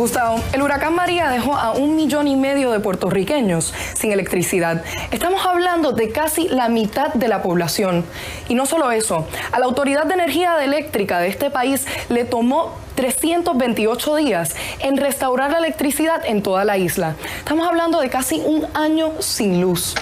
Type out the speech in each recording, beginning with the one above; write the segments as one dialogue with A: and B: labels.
A: Gustavo, el huracán María dejó a 1,5 millones de puertorriqueños sin electricidad. Estamos hablando de casi la mitad de la población. Y no solo eso, a la Autoridad de Energía Eléctrica de este país le tomó 328 días en restaurar la electricidad en toda la isla. Estamos hablando de casi un año sin luz.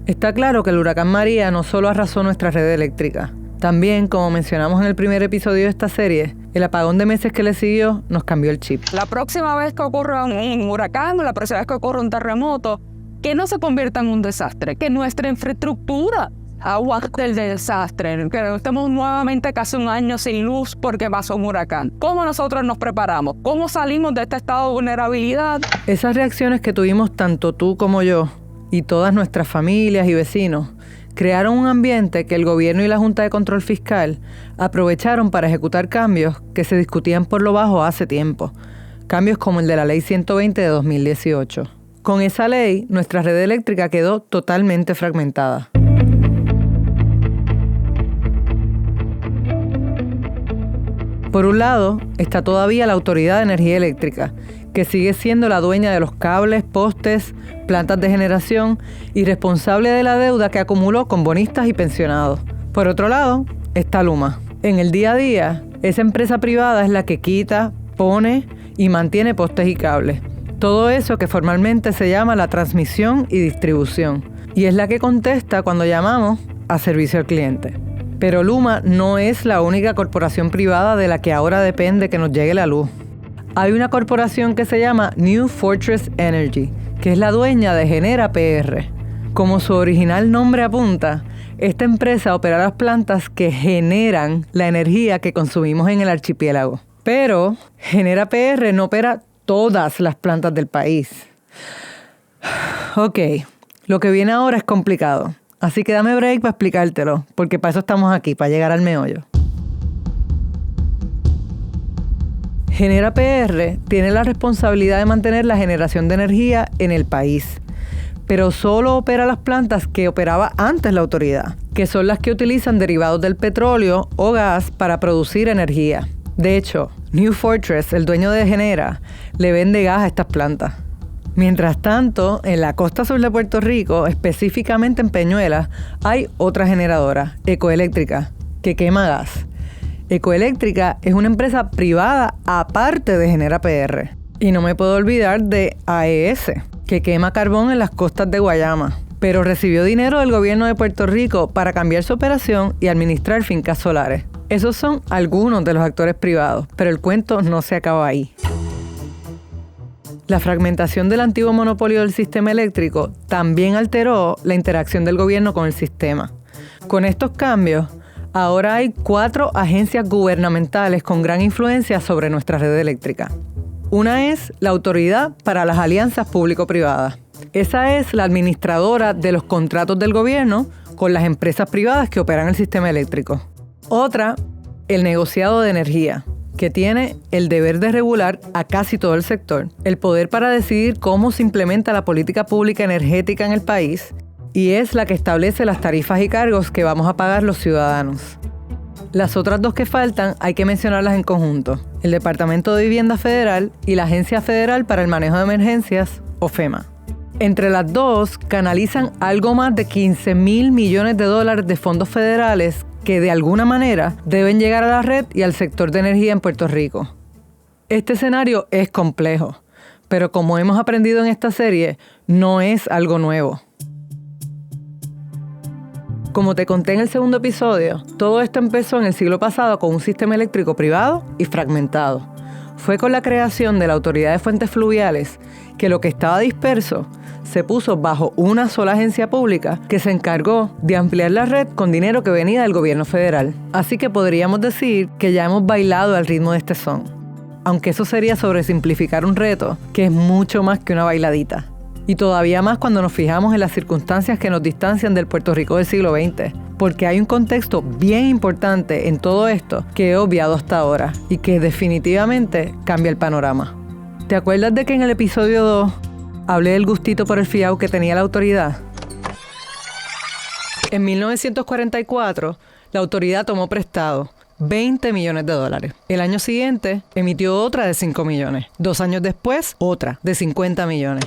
B: Está claro que el huracán María no solo arrasó nuestra red eléctrica. También, como mencionamos en el primer episodio de esta serie, el apagón de meses que le siguió nos cambió el chip.
C: La próxima vez que ocurra un huracán, la próxima vez que ocurra un terremoto, que no se convierta en un desastre, que nuestra infraestructura aguante el desastre, que estemos nuevamente casi un año sin luz porque pasó un huracán. ¿Cómo nosotros nos preparamos? ¿Cómo salimos de este estado de vulnerabilidad?
B: Esas reacciones que tuvimos tanto tú como yo y todas nuestras familias y vecinos crearon un ambiente que el gobierno y la Junta de Control Fiscal aprovecharon para ejecutar cambios que se discutían por lo bajo hace tiempo. Cambios como el de la Ley 120 de 2018. Con esa ley, nuestra red eléctrica quedó totalmente fragmentada. Por un lado, está todavía la Autoridad de Energía Eléctrica, que sigue siendo la dueña de los cables, postes, plantas de generación y responsable de la deuda que acumuló con bonistas y pensionados. Por otro lado, está Luma. En el día a día, esa empresa privada es la que quita, pone y mantiene postes y cables. Todo eso que formalmente se llama la transmisión y distribución. Y es la que contesta cuando llamamos a servicio al cliente. Pero Luma no es la única corporación privada de la que ahora depende que nos llegue la luz. Hay una corporación que se llama New Fortress Energy, que es la dueña de Genera PR. Como su original nombre apunta, esta empresa opera las plantas que generan la energía que consumimos en el archipiélago. Pero Genera PR no opera todas las plantas del país. Ok, lo que viene ahora es complicado. Así que dame break para explicártelo, porque para eso estamos aquí, para llegar al meollo. Genera PR tiene la responsabilidad de mantener la generación de energía en el país, pero solo opera las plantas que operaba antes la autoridad, que son las que utilizan derivados del petróleo o gas para producir energía. De hecho, New Fortress, el dueño de Genera, le vende gas a estas plantas. Mientras tanto, en la costa sur de Puerto Rico, específicamente en Peñuelas, hay otra generadora, Ecoeléctrica, que quema gas. Ecoeléctrica es una empresa privada aparte de Genera PR. Y no me puedo olvidar de AES, que quema carbón en las costas de Guayama, pero recibió dinero del gobierno de Puerto Rico para cambiar su operación y administrar fincas solares. Esos son algunos de los actores privados, pero el cuento no se acaba ahí. La fragmentación del antiguo monopolio del sistema eléctrico también alteró la interacción del gobierno con el sistema. Con estos cambios, ahora hay 4 agencias gubernamentales con gran influencia sobre nuestra red eléctrica. Una es la Autoridad para las Alianzas Público-Privadas. Esa es la administradora de los contratos del gobierno con las empresas privadas que operan el sistema eléctrico. Otra, el Negociado de Energía, que tiene el deber de regular a casi todo el sector, el poder para decidir cómo se implementa la política pública energética en el país, y es la que establece las tarifas y cargos que vamos a pagar los ciudadanos. Las otras 2 que faltan hay que mencionarlas en conjunto, el Departamento de Vivienda Federal y la Agencia Federal para el Manejo de Emergencias, o FEMA. Entre las 2 canalizan algo más de $15,000 millones de fondos federales que de alguna manera deben llegar a la red y al sector de energía en Puerto Rico. Este escenario es complejo, pero como hemos aprendido en esta serie, no es algo nuevo. Como te conté en el segundo episodio, todo esto empezó en el siglo pasado con un sistema eléctrico privado y fragmentado. Fue con la creación de la Autoridad de Fuentes Fluviales que lo que estaba disperso se puso bajo una sola agencia pública que se encargó de ampliar la red con dinero que venía del gobierno federal. Así que podríamos decir que ya hemos bailado al ritmo de este son. Aunque eso sería sobresimplificar un reto que es mucho más que una bailadita. Y todavía más cuando nos fijamos en las circunstancias que nos distancian del Puerto Rico del siglo XX. Porque hay un contexto bien importante en todo esto que he obviado hasta ahora y que definitivamente cambia el panorama. ¿Te acuerdas de que en el episodio 2 hablé del gustito por el fiao que tenía la autoridad? En 1944, la autoridad tomó prestado $20 millones. El año siguiente emitió otra de $5 millones. 2 años después, otra de $50 millones.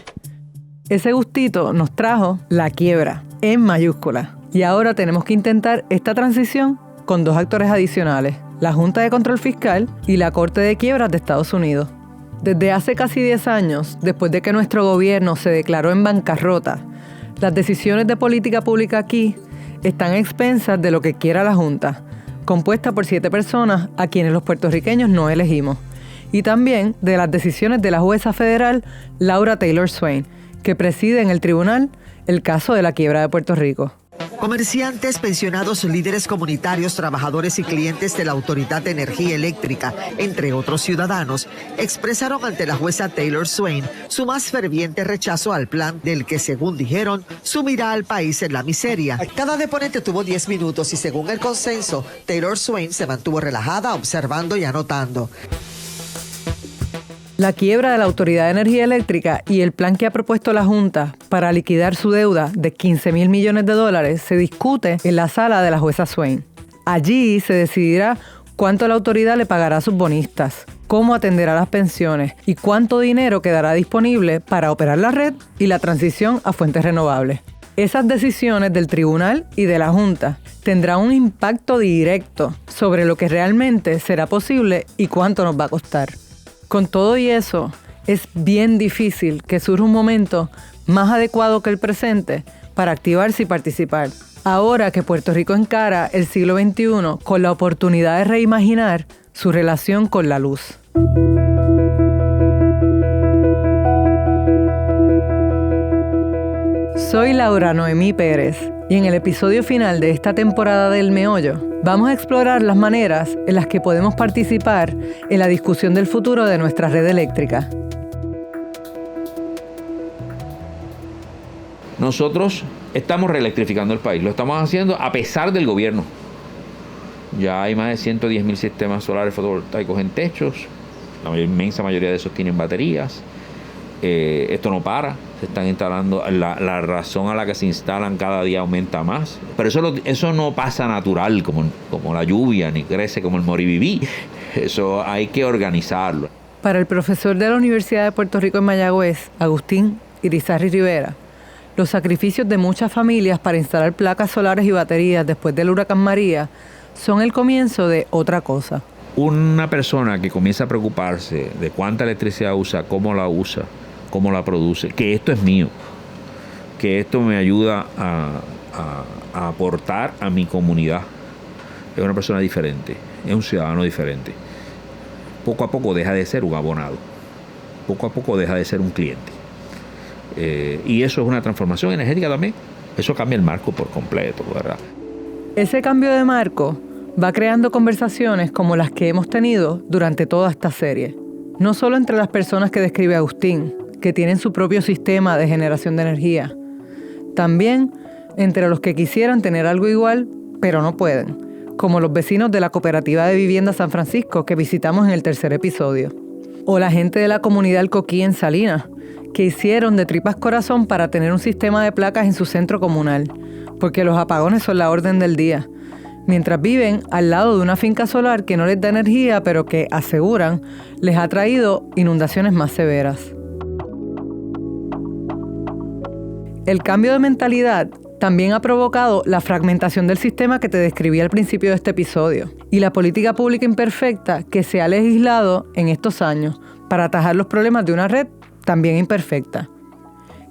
B: Ese gustito nos trajo la quiebra, en mayúscula. Y ahora tenemos que intentar esta transición con 2 actores adicionales, la Junta de Control Fiscal y la Corte de Quiebras de Estados Unidos. Desde hace casi 10 años, después de que nuestro gobierno se declaró en bancarrota, las decisiones de política pública aquí están a expensas de lo que quiera la Junta, compuesta por 7 personas a quienes los puertorriqueños no elegimos, y también de las decisiones de la jueza federal Laura Taylor Swain, que preside en el tribunal el caso de la quiebra de Puerto Rico.
D: Comerciantes, pensionados, líderes comunitarios, trabajadores y clientes de la Autoridad de Energía Eléctrica, entre otros ciudadanos, expresaron ante la jueza Taylor Swain su más ferviente rechazo al plan del que, según dijeron, sumirá al país en la miseria. Cada deponente tuvo 10 minutos y, según el consenso, Taylor Swain se mantuvo relajada, observando y anotando.
B: La quiebra de la Autoridad de Energía Eléctrica y el plan que ha propuesto la Junta para liquidar su deuda de $15,000 millones se discute en la sala de la jueza Swain. Allí se decidirá cuánto la autoridad le pagará a sus bonistas, cómo atenderá las pensiones y cuánto dinero quedará disponible para operar la red y la transición a fuentes renovables. Esas decisiones del tribunal y de la Junta tendrán un impacto directo sobre lo que realmente será posible y cuánto nos va a costar. Con todo y eso, es bien difícil que surja un momento más adecuado que el presente para activarse y participar. Ahora que Puerto Rico encara el siglo XXI con la oportunidad de reimaginar su relación con la luz. Soy Laura Noemí Pérez y en el episodio final de esta temporada del Meollo vamos a explorar las maneras en las que podemos participar en la discusión del futuro de nuestra red eléctrica.
E: Nosotros estamos reelectrificando el país, lo estamos haciendo a pesar del gobierno. Ya hay más de 110,000 sistemas solares fotovoltaicos en techos, la inmensa mayoría de esos tienen baterías. Esto no para, se están instalando, la razón a la que se instalan cada día aumenta más. Pero eso no pasa natural como la lluvia, ni crece como el moribibí. Eso hay que organizarlo.
B: Para el profesor de la Universidad de Puerto Rico en Mayagüez, Agustín Irizarry Rivera, los sacrificios de muchas familias para instalar placas solares y baterías después del huracán María son el comienzo de otra cosa.
E: Una persona que comienza a preocuparse de cuánta electricidad usa, cómo la produce, que esto es mío, que esto me ayuda a aportar a mi comunidad. Es una persona diferente, es un ciudadano diferente. Poco a poco deja de ser un abonado, poco a poco deja de ser un cliente. Y eso es una transformación energética también. Eso cambia el marco por completo, ¿verdad?
B: Ese cambio de marco va creando conversaciones como las que hemos tenido durante toda esta serie. No solo entre las personas que describe Agustín, que tienen su propio sistema de generación de energía. También entre los que quisieran tener algo igual, pero no pueden, como los vecinos de la Cooperativa de Vivienda San Francisco que visitamos en el 3er episodio. O la gente de la comunidad El Coquí en Salinas, que hicieron de tripas corazón para tener un sistema de placas en su centro comunal, porque los apagones son la orden del día, mientras viven al lado de una finca solar que no les da energía, pero que, aseguran, les ha traído inundaciones más severas. El cambio de mentalidad también ha provocado la fragmentación del sistema que te describí al principio de este episodio y la política pública imperfecta que se ha legislado en estos años para atajar los problemas de una red también imperfecta.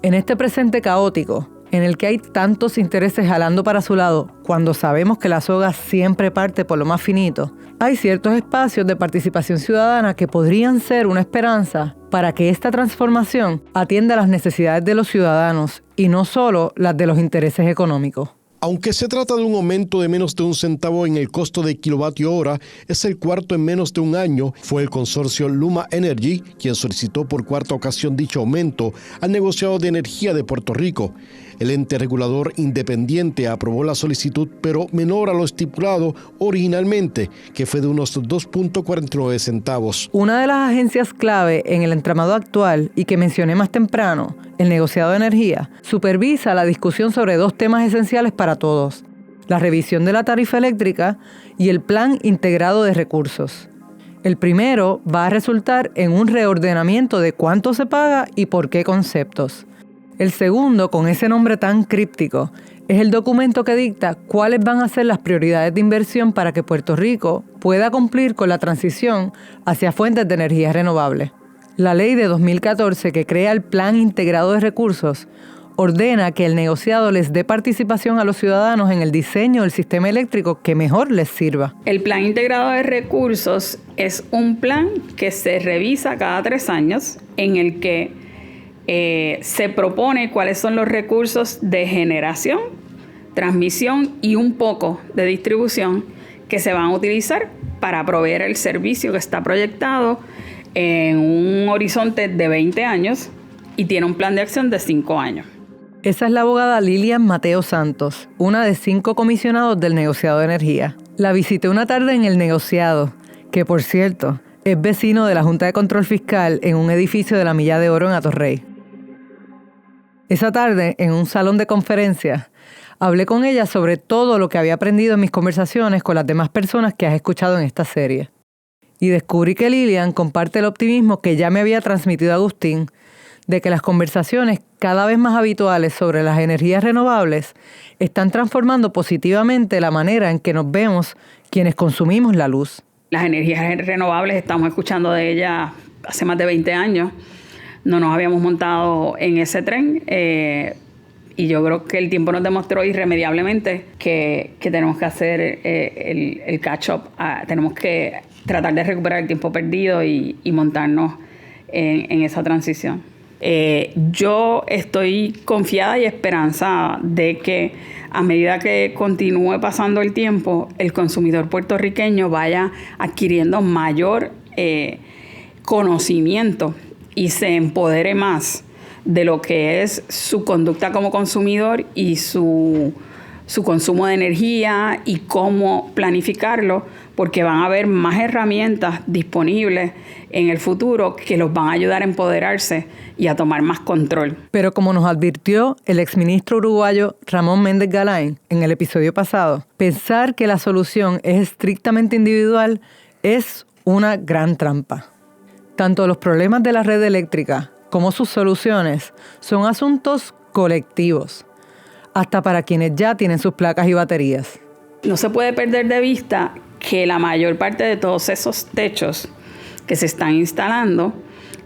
B: En este presente caótico, en el que hay tantos intereses jalando para su lado, cuando sabemos que la soga siempre parte por lo más finito, hay ciertos espacios de participación ciudadana que podrían ser una esperanza para que esta transformación atienda las necesidades de los ciudadanos y no solo las de los intereses económicos.
F: Aunque se trata de un aumento de menos de 1 centavo en el costo de kilovatio hora, es el cuarto en menos de un año. Fue el consorcio Luma Energy quien solicitó por cuarta ocasión dicho aumento al negociado de energía de Puerto Rico. El ente regulador independiente aprobó la solicitud, pero menor a lo estipulado originalmente, que fue de unos 2.49 centavos.
B: Una de las agencias clave en el entramado actual y que mencioné más temprano, el negociado de energía, supervisa la discusión sobre 2 temas esenciales para todos: la revisión de la tarifa eléctrica y el plan integrado de recursos. El primero va a resultar en un reordenamiento de cuánto se paga y por qué conceptos. El segundo, con ese nombre tan críptico, es el documento que dicta cuáles van a ser las prioridades de inversión para que Puerto Rico pueda cumplir con la transición hacia fuentes de energía renovables. La ley de 2014 que crea el Plan Integrado de Recursos ordena que el negociado les dé participación a los ciudadanos en el diseño del sistema eléctrico que mejor les sirva.
G: El Plan Integrado de Recursos es un plan que se revisa cada 3 años en el que se propone cuáles son los recursos de generación, transmisión y un poco de distribución que se van a utilizar para proveer el servicio que está proyectado en un horizonte de 20 años y tiene un plan de acción de 5 años.
B: Esa es la abogada Lilian Mateo Santos, una de 5 comisionados del negociado de energía. La visité una tarde en el negociado, que por cierto es vecino de la Junta de Control Fiscal en un edificio de la Milla de Oro en Atorrey. Esa tarde, en un salón de conferencias, hablé con ella sobre todo lo que había aprendido en mis conversaciones con las demás personas que has escuchado en esta serie. Y descubrí que Lilian comparte el optimismo que ya me había transmitido Agustín, de que las conversaciones cada vez más habituales sobre las energías renovables están transformando positivamente la manera en que nos vemos quienes consumimos la luz.
G: Las energías renovables, estamos escuchando de ellas hace más de 20 años. No nos habíamos montado en ese tren y yo creo que el tiempo nos demostró irremediablemente que tenemos que hacer el catch-up. Tenemos que tratar de recuperar el tiempo perdido y montarnos en esa transición. Yo estoy confiada y esperanzada de que a medida que continúe pasando el tiempo, el consumidor puertorriqueño vaya adquiriendo mayor conocimiento y se empodere más de lo que es su conducta como consumidor y su consumo de energía y cómo planificarlo, porque van a haber más herramientas disponibles en el futuro que los van a ayudar a empoderarse y a tomar más control.
B: Pero como nos advirtió el exministro uruguayo Ramón Méndez Galain en el episodio pasado, pensar que la solución es estrictamente individual es una gran trampa. Tanto los problemas de la red eléctrica como sus soluciones son asuntos colectivos, hasta para quienes ya tienen sus placas y baterías.
G: No se puede perder de vista que la mayor parte de todos esos techos que se están instalando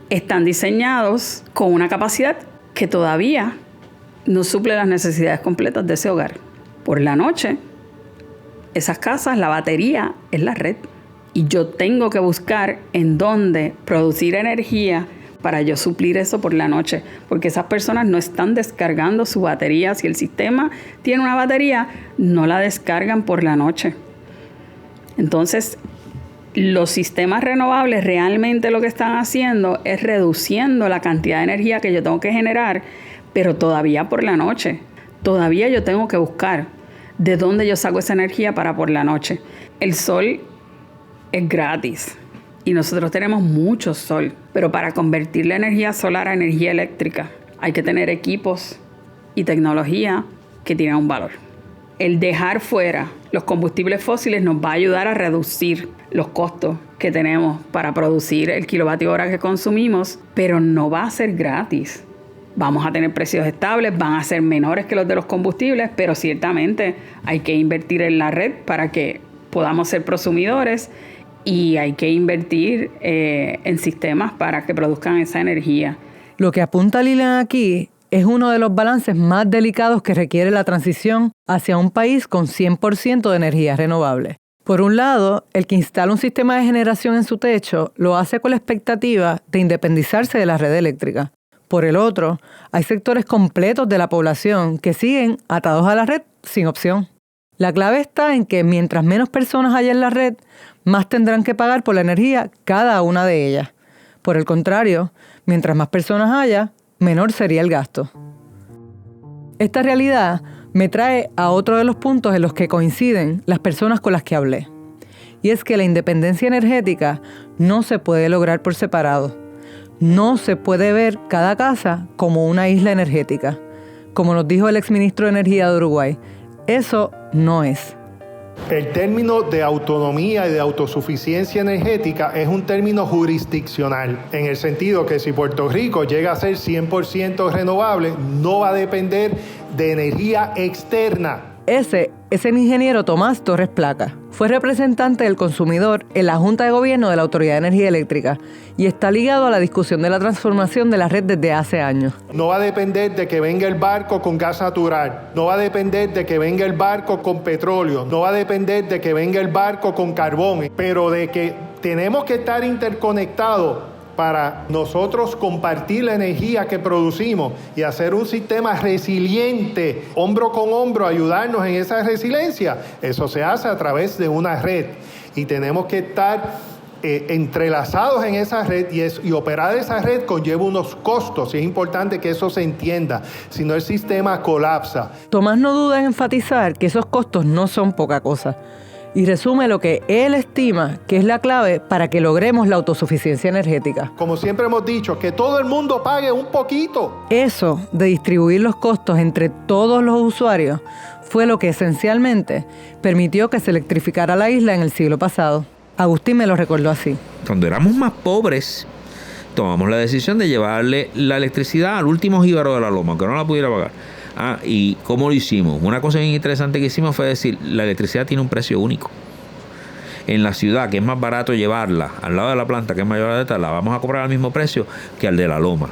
G: están diseñados con una capacidad que todavía no suple las necesidades completas de ese hogar. Por la noche, esas casas, la batería es la red. Y yo tengo que buscar en dónde producir energía para yo suplir eso por la noche, porque esas personas no están descargando su batería. Si el sistema tiene una batería, no la descargan por la noche. Entonces, los sistemas renovables realmente lo que están haciendo es reduciendo la cantidad de energía que yo tengo que generar, pero todavía por la noche. Todavía yo tengo que buscar de dónde yo saco esa energía para por la noche. El sol es gratis y nosotros tenemos mucho sol, pero para convertir la energía solar a energía eléctrica hay que tener equipos y tecnología que tienen un valor. El dejar fuera los combustibles fósiles nos va a ayudar a reducir los costos que tenemos para producir el kilovatio hora que consumimos, pero no va a ser gratis. Vamos a tener precios estables, van a ser menores que los de los combustibles, pero ciertamente hay que invertir en la red para que podamos ser prosumidores y hay que invertir en sistemas para que produzcan esa energía.
B: Lo que apunta Lilian aquí es uno de los balances más delicados que requiere la transición hacia un país con 100% de energía renovable. Por un lado, el que instala un sistema de generación en su techo lo hace con la expectativa de independizarse de la red eléctrica. Por el otro, hay sectores completos de la población que siguen atados a la red sin opción. La clave está en que mientras menos personas haya en la red, más tendrán que pagar por la energía cada una de ellas. Por el contrario, mientras más personas haya, menor sería el gasto. Esta realidad me trae a otro de los puntos en los que coinciden las personas con las que hablé. Y es que la independencia energética no se puede lograr por separado. No se puede ver cada casa como una isla energética. Como nos dijo el exministro de Energía de Uruguay, Eso no es.
H: El término de autonomía y de autosuficiencia energética es un término jurisdiccional, en el sentido que si Puerto Rico llega a ser 100% renovable, no va a depender de energía externa.
B: Ese es el ingeniero Tomás Torres Placa. Fue representante del consumidor en la Junta de Gobierno de la Autoridad de Energía Eléctrica y está ligado a la discusión de la transformación de la red desde hace años.
H: No va a depender de que venga el barco con gas natural, no va a depender de que venga el barco con petróleo, no va a depender de que venga el barco con carbón, pero de que tenemos que estar interconectados para nosotros compartir la energía que producimos y hacer un sistema resiliente, hombro con hombro, ayudarnos en esa resiliencia. Eso se hace a través de una red y tenemos que estar entrelazados en esa red y operar esa red conlleva unos costos y es importante que eso se entienda, si no el sistema colapsa.
B: Tomás no duda en enfatizar que esos costos no son poca cosa y resume lo que él estima que es la clave para que logremos la autosuficiencia energética.
H: Como siempre hemos dicho, que todo el mundo pague un poquito.
B: Eso de distribuir los costos entre todos los usuarios fue lo que esencialmente permitió que se electrificara la isla en el siglo pasado. Agustín me lo recordó así.
E: Cuando éramos más pobres, tomamos la decisión de llevarle la electricidad al último jíbaro de la loma, aunque no la pudiera pagar. ¿Y cómo lo hicimos? Una cosa bien interesante que hicimos fue decir, la electricidad tiene un precio único. En la ciudad, que es más barato llevarla al lado de la planta, que es mayor de tal, la vamos a cobrar al mismo precio que al de la loma.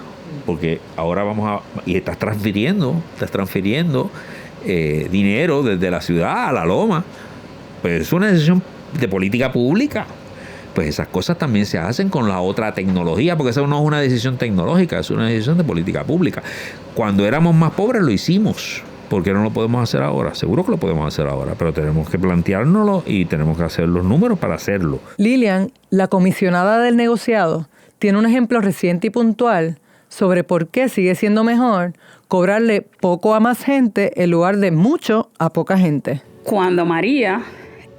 E: Porque ahora y estás transfiriendo dinero desde la ciudad a la loma. Pues es una decisión de política pública. Pues esas cosas también se hacen con la otra tecnología, porque esa no es una decisión tecnológica, es una decisión de política pública. Cuando éramos más pobres lo hicimos. ¿Por qué no lo podemos hacer ahora? Seguro que lo podemos hacer ahora, pero tenemos que planteárnoslo y tenemos que hacer los números para hacerlo.
B: Lilian, la comisionada del negociado, tiene un ejemplo reciente y puntual sobre por qué sigue siendo mejor cobrarle poco a más gente en lugar de mucho a poca gente.
G: Cuando María,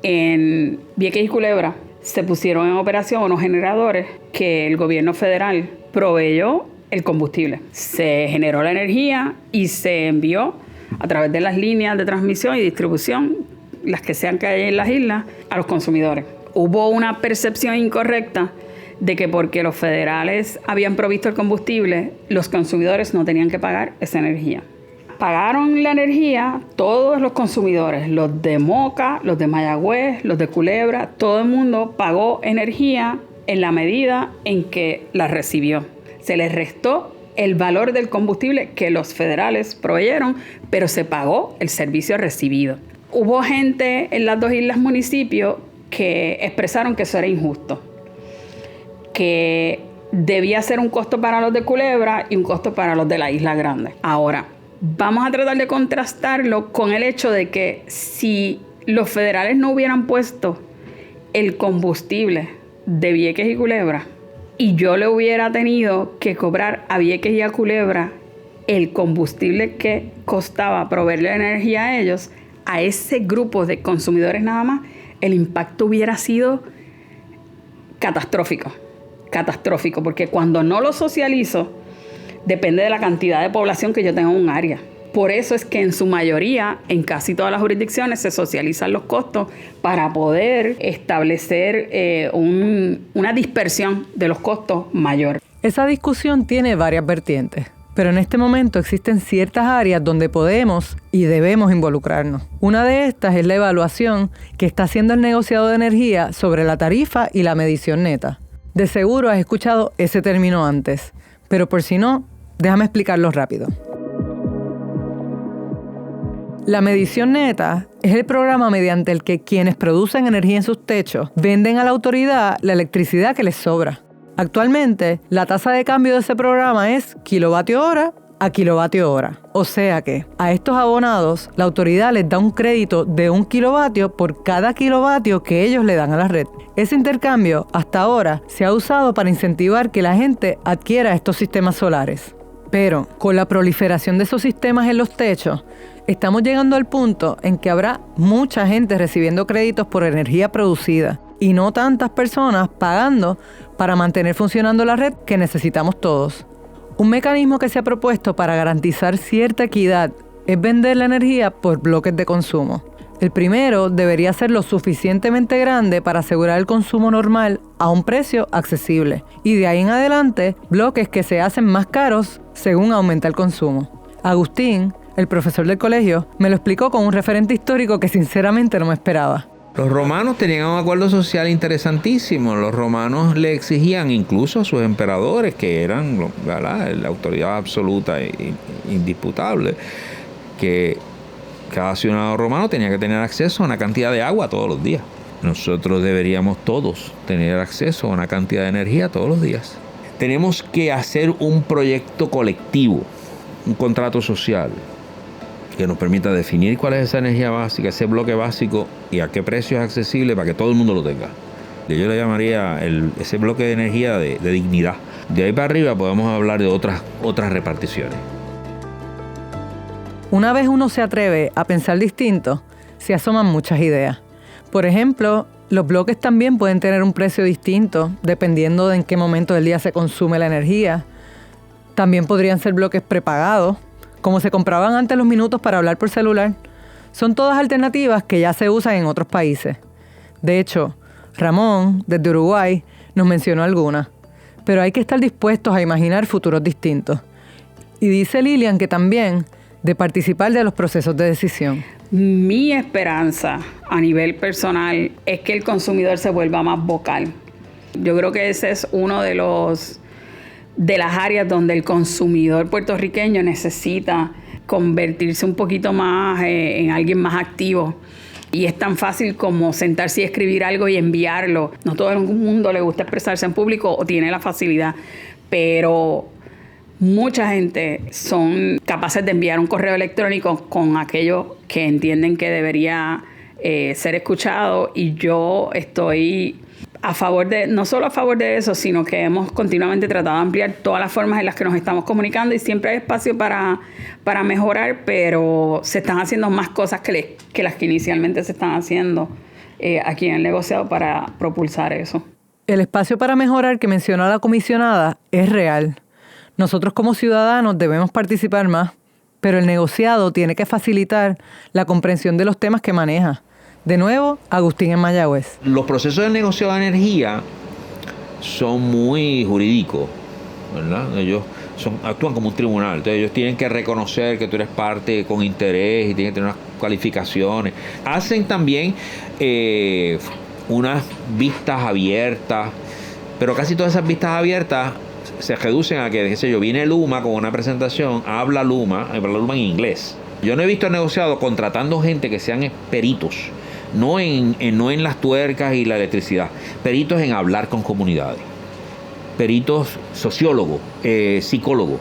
G: en Vieques y Culebra, se pusieron en operación unos generadores que el gobierno federal proveyó el combustible. Se generó la energía y se envió a través de las líneas de transmisión y distribución, las que sean que hay en las islas, a los consumidores. Hubo una percepción incorrecta de que porque los federales habían provisto el combustible, los consumidores no tenían que pagar esa energía. Pagaron la energía todos los consumidores, los de Moca, los de Mayagüez, los de Culebra, todo el mundo pagó energía en la medida en que la recibió. Se les restó el valor del combustible que los federales proveyeron, pero se pagó el servicio recibido. Hubo gente en las dos islas municipios que expresaron que eso era injusto, que debía ser un costo para los de Culebra y un costo para los de la Isla Grande. Ahora, vamos a tratar de contrastarlo con el hecho de que si los federales no hubieran puesto el combustible de Vieques y Culebra y yo le hubiera tenido que cobrar a Vieques y a Culebra el combustible que costaba proveerle energía a ellos, a ese grupo de consumidores nada más, el impacto hubiera sido catastrófico, porque cuando no lo socializo, depende de la cantidad de población que yo tenga en un área. Por eso es que en su mayoría, en casi todas las jurisdicciones, se socializan los costos para poder establecer una dispersión de los costos mayor.
B: Esa discusión tiene varias vertientes, pero en este momento existen ciertas áreas donde podemos y debemos involucrarnos. Una de estas es la evaluación que está haciendo el negociado de energía sobre la tarifa y la medición neta. De seguro has escuchado ese término antes, pero por si no, déjame explicarlo rápido. La medición neta es el programa mediante el que quienes producen energía en sus techos venden a la autoridad la electricidad que les sobra. Actualmente, la tasa de cambio de ese programa es kilovatio hora a kilovatio hora. O sea que a estos abonados la autoridad les da un crédito de 1 kilovatio por cada kilovatio que ellos le dan a la red. Ese intercambio hasta ahora se ha usado para incentivar que la gente adquiera estos sistemas solares. Pero con la proliferación de esos sistemas en los techos, estamos llegando al punto en que habrá mucha gente recibiendo créditos por energía producida y no tantas personas pagando para mantener funcionando la red que necesitamos todos. Un mecanismo que se ha propuesto para garantizar cierta equidad es vender la energía por bloques de consumo. El primero debería ser lo suficientemente grande para asegurar el consumo normal a un precio accesible. Y de ahí en adelante, bloques que se hacen más caros según aumenta el consumo. Agustín, el profesor del colegio, me lo explicó con un referente histórico que sinceramente no me esperaba.
E: Los romanos tenían un acuerdo social interesantísimo. Los romanos le exigían incluso a sus emperadores, que eran, ¿verdad?, la autoridad absoluta e indisputable, que cada ciudadano romano tenía que tener acceso a una cantidad de agua todos los días. Nosotros deberíamos todos tener acceso a una cantidad de energía todos los días. Tenemos que hacer un proyecto colectivo, un contrato social, que nos permita definir cuál es esa energía básica, ese bloque básico y a qué precio es accesible para que todo el mundo lo tenga. Yo le llamaría ese bloque de energía de dignidad. De ahí para arriba podemos hablar de otras reparticiones.
B: Una vez uno se atreve a pensar distinto, se asoman muchas ideas. Por ejemplo, los bloques también pueden tener un precio distinto dependiendo de en qué momento del día se consume la energía. También podrían ser bloques prepagados, como se compraban antes los minutos para hablar por celular. Son todas alternativas que ya se usan en otros países. De hecho, Ramón, desde Uruguay, nos mencionó algunas. Pero hay que estar dispuestos a imaginar futuros distintos. Y dice Lilian que también de participar de los procesos de decisión.
G: Mi esperanza a nivel personal es que el consumidor se vuelva más vocal. Yo creo que ese es uno de las áreas donde el consumidor puertorriqueño necesita convertirse un poquito más en alguien más activo. Y es tan fácil como sentarse y escribir algo y enviarlo. No todo el mundo le gusta expresarse en público o tiene la facilidad, pero mucha gente son capaces de enviar un correo electrónico con aquello que entienden que debería ser escuchado, y yo estoy a favor de, no solo a favor de eso, sino que hemos continuamente tratado de ampliar todas las formas en las que nos estamos comunicando, y siempre hay espacio para mejorar, pero se están haciendo más cosas que las que inicialmente se están haciendo aquí en el negociado para propulsar eso.
B: El espacio para mejorar que mencionó la comisionada es real. Nosotros como ciudadanos debemos participar más, pero el negociado tiene que facilitar la comprensión de los temas que maneja. De nuevo, Agustín en Mayagüez.
E: Los procesos del negociado de energía son muy jurídicos, ¿verdad? Ellos actúan como un tribunal. Entonces ellos tienen que reconocer que tú eres parte con interés y tienen que tener unas cualificaciones. Hacen también unas vistas abiertas, pero casi todas esas vistas abiertas se reducen a que, qué sé yo, viene Luma con una presentación, habla Luma en inglés. Yo no he visto negociado contratando gente que sean peritos, no en las tuercas y la electricidad, peritos en hablar con comunidades, peritos sociólogos, psicólogos,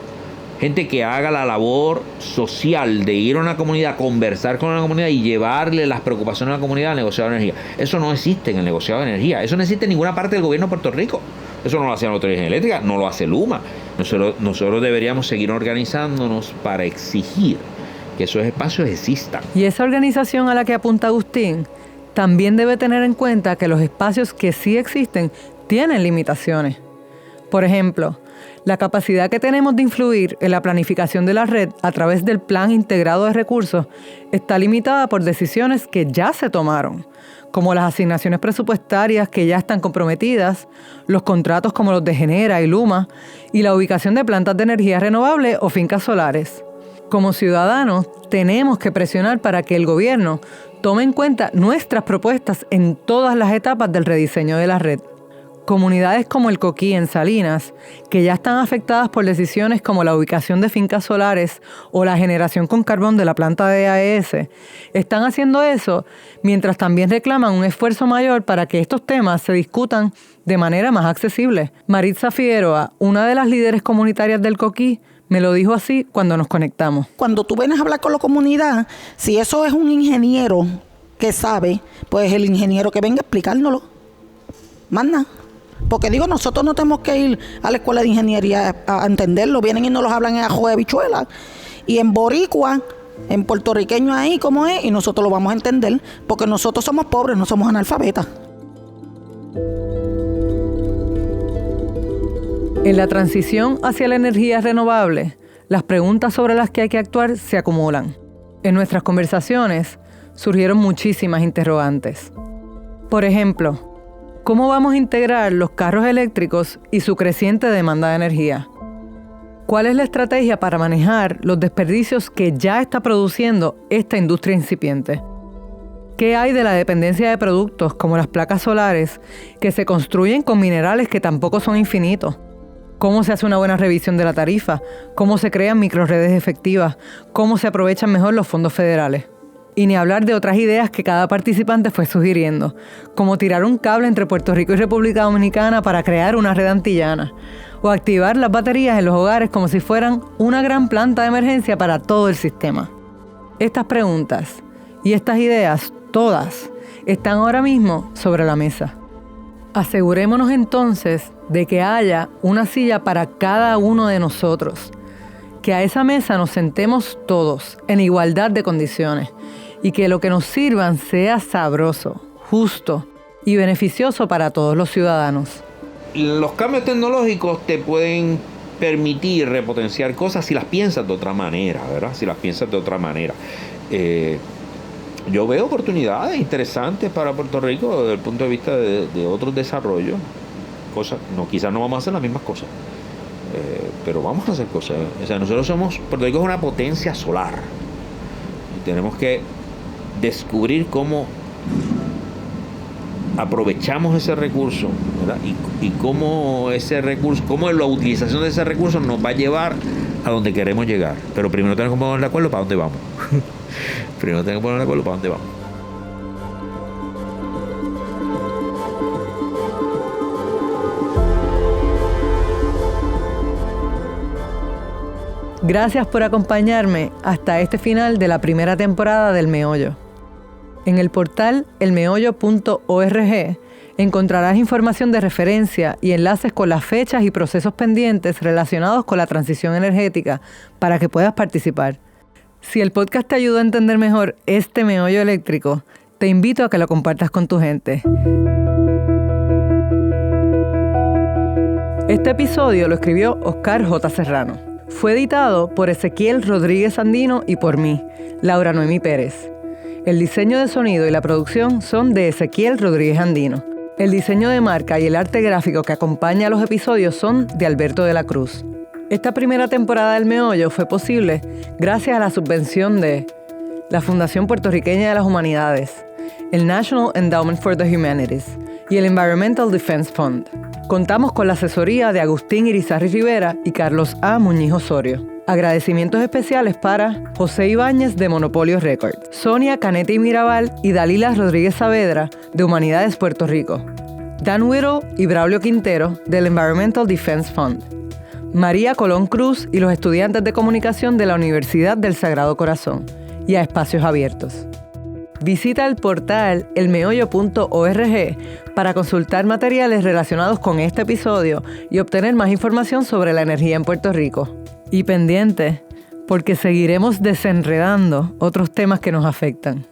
E: gente que haga la labor social de ir a una comunidad, conversar con una comunidad y llevarle las preocupaciones a la comunidad al negociado de energía. Eso no existe en el negociado de energía, eso no existe en ninguna parte del gobierno de Puerto Rico. Eso no lo hace la Autoridad Eléctrica, no lo hace Luma. Nosotros deberíamos seguir organizándonos para exigir que esos espacios existan.
B: Y esa organización a la que apunta Agustín también debe tener en cuenta que los espacios que sí existen tienen limitaciones. Por ejemplo, la capacidad que tenemos de influir en la planificación de la red a través del Plan Integrado de Recursos está limitada por decisiones que ya se tomaron, como las asignaciones presupuestarias que ya están comprometidas, los contratos como los de Genera y Luma, y la ubicación de plantas de energía renovable o fincas solares. Como ciudadanos, tenemos que presionar para que el gobierno tome en cuenta nuestras propuestas en todas las etapas del rediseño de la red. Comunidades como el Coquí en Salinas, que ya están afectadas por decisiones como la ubicación de fincas solares o la generación con carbón de la planta de AES, están haciendo eso mientras también reclaman un esfuerzo mayor para que estos temas se discutan de manera más accesible. Maritza Figueroa, una de las líderes comunitarias del Coquí, me lo dijo así cuando nos conectamos.
I: Cuando tú vienes a hablar con la comunidad, si eso es un ingeniero que sabe, pues el ingeniero que venga a explicárnoslo. Manda. Porque digo, nosotros no tenemos que ir a la escuela de ingeniería a entenderlo. Vienen y nos los hablan en ajo de habichuela. Y en boricua, en puertorriqueño ahí, como es, y nosotros lo vamos a entender. Porque nosotros somos pobres, no somos analfabetas.
B: En la transición hacia la energía renovable, las preguntas sobre las que hay que actuar se acumulan. En nuestras conversaciones surgieron muchísimas interrogantes. Por ejemplo, ¿cómo vamos a integrar los carros eléctricos y su creciente demanda de energía? ¿Cuál es la estrategia para manejar los desperdicios que ya está produciendo esta industria incipiente? ¿Qué hay de la dependencia de productos como las placas solares que se construyen con minerales que tampoco son infinitos? ¿Cómo se hace una buena revisión de la tarifa? ¿Cómo se crean microredes efectivas? ¿Cómo se aprovechan mejor los fondos federales? Y ni hablar de otras ideas que cada participante fue sugiriendo, como tirar un cable entre Puerto Rico y República Dominicana para crear una red antillana, o activar las baterías en los hogares como si fueran una gran planta de emergencia para todo el sistema. Estas preguntas y estas ideas, todas, están ahora mismo sobre la mesa. Asegurémonos entonces de que haya una silla para cada uno de nosotros, que a esa mesa nos sentemos todos en igualdad de condiciones y que lo que nos sirvan sea sabroso, justo y beneficioso para todos los ciudadanos.
E: Los cambios tecnológicos te pueden permitir repotenciar cosas si las piensas de otra manera, ¿verdad? Si las piensas de otra manera. Yo veo oportunidades interesantes para Puerto Rico desde el punto de vista de otros desarrollos. Quizás no vamos a hacer las mismas cosas, pero vamos a hacer cosas. O sea, Puerto Rico es una potencia solar. Y tenemos que descubrir cómo aprovechamos ese recurso, ¿verdad? Y cómo la utilización de ese recurso nos va a llevar a donde queremos llegar. Pero primero tenemos que poner de acuerdo para dónde vamos.
B: Gracias por acompañarme hasta este final de la primera temporada del Meollo. En el portal elmeollo.org encontrarás información de referencia y enlaces con las fechas y procesos pendientes relacionados con la transición energética para que puedas participar. Si el podcast te ayudó a entender mejor este meollo eléctrico, te invito a que lo compartas con tu gente. Este episodio lo escribió Oscar J. Serrano. Fue editado por Ezequiel Rodríguez Andino y por mí, Laura Noemí Pérez. El diseño de sonido y la producción son de Ezequiel Rodríguez Andino. El diseño de marca y el arte gráfico que acompaña a los episodios son de Alberto de la Cruz. Esta primera temporada del Meollo fue posible gracias a la subvención de la Fundación Puertorriqueña de las Humanidades, el National Endowment for the Humanities y el Environmental Defense Fund. Contamos con la asesoría de Agustín Irizarry Rivera y Carlos A. Muñiz Osorio. Agradecimientos especiales para José Ibáñez de Monopolio Records, Sonia Canetti Mirabal y Dalila Rodríguez Saavedra de Humanidades Puerto Rico, Dan Whittle y Braulio Quintero del Environmental Defense Fund, María Colón Cruz y los estudiantes de comunicación de la Universidad del Sagrado Corazón y a Espacios Abiertos. Visita el portal elmeollo.org para consultar materiales relacionados con este episodio y obtener más información sobre la energía en Puerto Rico. Y pendiente, porque seguiremos desenredando otros temas que nos afectan.